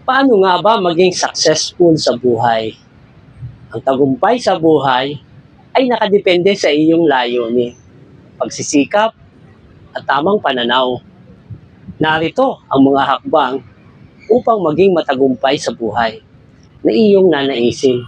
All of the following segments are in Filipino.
Paano nga ba maging successful sa buhay? Ang tagumpay sa buhay ay nakadepende sa iyong layunin, pagsisikap at tamang pananaw. Narito ang mga hakbang upang maging matagumpay sa buhay na iyong nanaisin.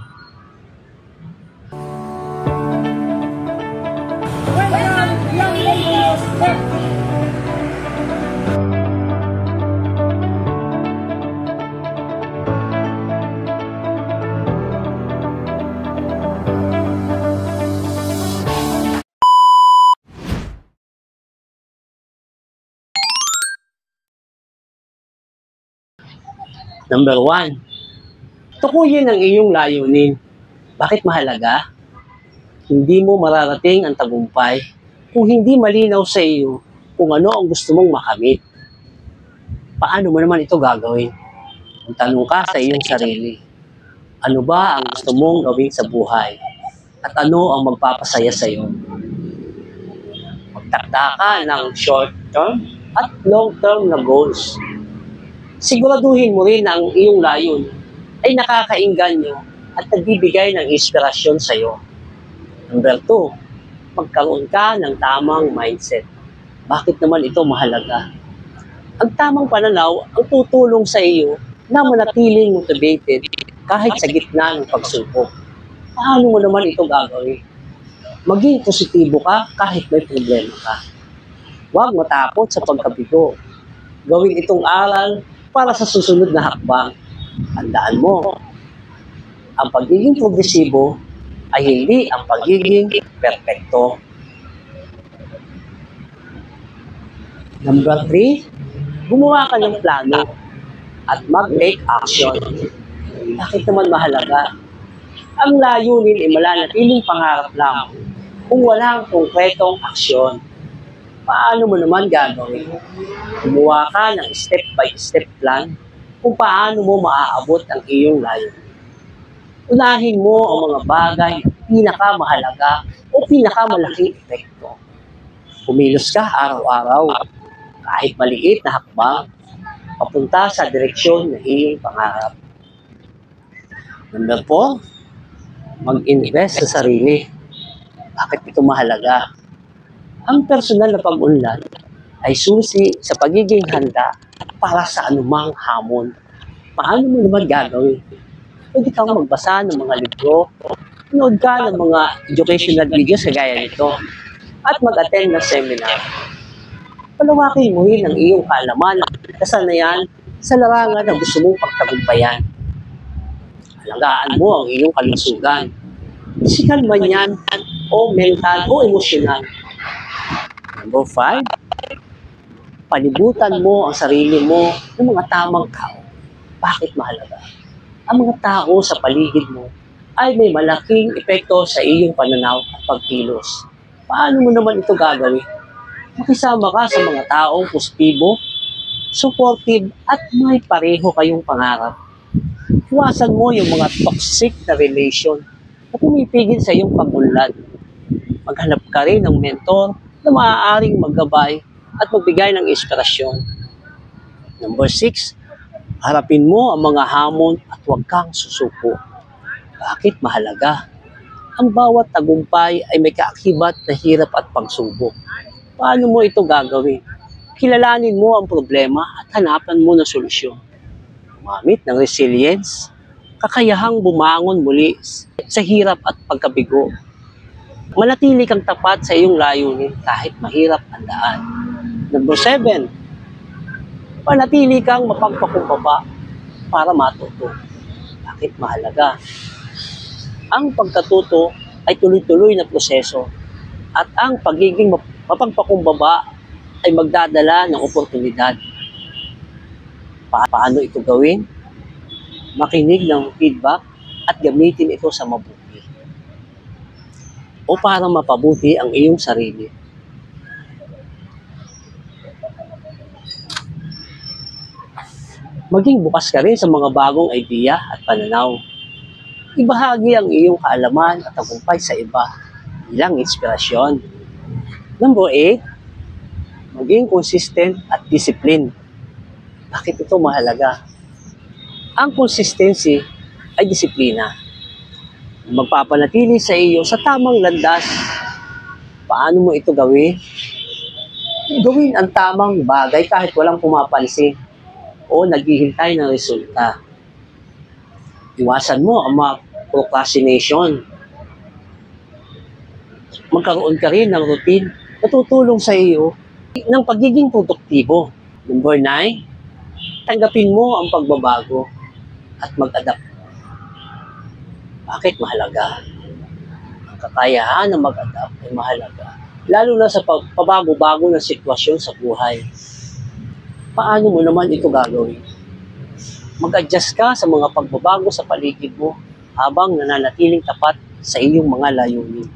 Number 1, tukuyin ang iyong layunin. Bakit mahalaga? Hindi mo mararating ang tagumpay kung hindi malinaw sa iyo kung ano ang gusto mong makamit. Paano mo naman ito gagawin? Magtanong ka sa iyong sarili. Ano ba ang gusto mong gawin sa buhay? At ano ang magpapasaya sa iyo? Magtakda ka ng short-term at long-term na goals. Siguraduhin mo rin na ang iyong layon ay nakakainganyo at nagbibigay ng inspirasyon sa iyo. Number 2, magkaroon ka ng tamang mindset. Bakit naman ito mahalaga? Ang tamang pananaw ang tutulong sa iyo na manatiling motivated kahit sa gitna ng pagsubok. Paano mo naman ito gagawin? Maging positibo ka kahit may problema ka. Huwag matakot sa pagkabigo. Gawin itong aral para sa susunod na hakbang. Tandaan mo, ang pagiging progresibo ay hindi ang pagiging perpekto. Number 3, gumawa ka ng plano at mag-take action. Bakit naman mahalaga? Ang layunin ay mananatiling pangarap lang kung walang konkretong aksyon. Paano mo naman gagawin? Gumawa ka ng step-by-step plan kung paano mo maaabot ang iyong layunin. Unahin mo ang mga bagay na pinakamahalaga o pinakamalaking epekto. Kumilos ka araw-araw, kahit maliit na hakbang, papunta sa direksyon ng iyong pangarap. Number 4, mag-invest sa sarili. Bakit ito mahalaga? Ang personal na pag-unlad ay susi sa pagiging handa para sa anumang hamon. Paano mo naman gagawin? Pwede kang magbasa ng mga libro, manood ka ng mga educational videos kagaya nito, at mag-attend ng seminar. Palawakin mo rin ang iyong kaalaman at kasanayan sa larangan na gusto mong pagtagumpayan. Alagaan mo ang iyong kalusugan. Pisikal man yan, o mental o emosyonal. Number 5, palibutan mo ang sarili mo ng mga tamang tao. Bakit mahalaga? Ang mga tao sa paligid mo ay may malaking epekto sa iyong pananaw at pagkilos. Paano mo naman ito gagawin? Makisama ka sa mga taong positibo, supportive at may pareho kayong pangarap. Iwasan mo yung mga toxic na relation na pumipigil sa iyong pag-unlad. Maghanap ka rin ng mentor na maaaring maggabay at magbigay ng inspirasyon. Number 6, harapin mo ang mga hamon at huwag kang susuko. Bakit mahalaga? Ang bawat tagumpay ay may kaakibat na hirap at pagsubok. Paano mo ito gagawin? Kilalanin mo ang problema at hanapan mo ng solusyon. Gumamit ng resilience, kakayahang bumangon muli sa hirap at pagkabigo. Manatili kang tapat sa iyong layunin kahit mahirap ang daan. Number 7, manatili kang mapagpakumbaba para matuto. Bakit mahalaga? Ang pagkatuto ay tuloy-tuloy na proseso at ang pagiging mapagpakumbaba ay magdadala ng oportunidad. Paano ito gawin? Makinig ng feedback at gamitin ito sa mabuti o para mapabuti ang iyong sarili. Maging bukas ka rin sa mga bagong idea at pananaw. Ibahagi ang iyong kaalaman at tagumpay sa iba bilang inspirasyon. Number 8, maging consistent at discipline. Bakit ito mahalaga? Ang consistency ay disiplina. Magpapanatili sa iyo sa tamang landas. Paano mo ito gawin? Gawin ang tamang bagay kahit walang pumapansin o naghihintay ng resulta. Iwasan mo ang mga procrastination. Magkaroon ka rin ng routine na tutulong sa iyo ng pagiging produktibo. Number 9, tanggapin mo ang pagbabago at mag-adapt. Bakit mahalaga? Ang kakayahan na mag-adapt ay mahalaga. Lalo na sa pabago-bago ng sitwasyon sa buhay. Paano mo naman ito gagawin? Mag-adjust ka sa mga pagbabago sa paligid mo habang nananatiling tapat sa iyong mga layunin.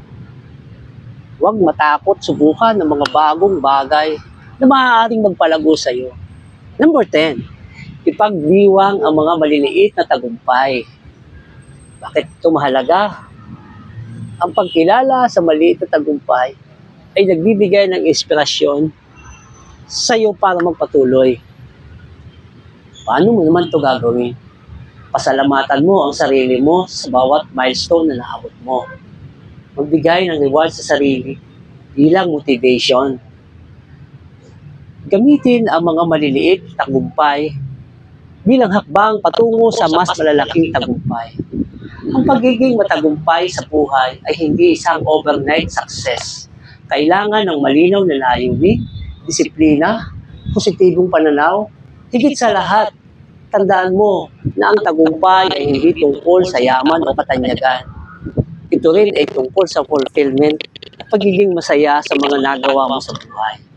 Huwag matakot subukan ng mga bagong bagay na maaaring magpalago sa iyo. Number 10, ipagdiwang ang mga maliliit na tagumpay. Bakit ito mahalaga? Ang pagkilala sa maliit na tagumpay ay nagbibigay ng inspirasyon sa iyo para magpatuloy. Paano mo naman ito gagawin? Pasalamatan mo ang sarili mo sa bawat milestone na naabot mo. Magbigay ng reward sa sarili bilang motivation. Gamitin ang mga maliliit na tagumpay bilang hakbang patungo sa mas malalaking tagumpay. Ang pagiging matagumpay sa buhay ay hindi isang overnight success. Kailangan ng malinaw na layunin, disiplina, positibong pananaw. Higit sa lahat, tandaan mo na ang tagumpay ay hindi tungkol sa yaman o katanyagan. Ito rin ay tungkol sa fulfillment at pagiging masaya sa mga nagawa mo sa buhay.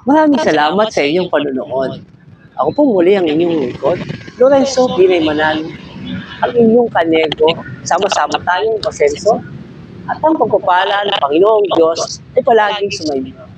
Maraming salamat sa inyong panunood. Ako po muli ang inyong lingkod, Lorenzo Binay Manalo, ang inyong kanego. Sama-sama tayong masenso at ang pagpapala ng Panginoong Diyos ay palaging sumainyo.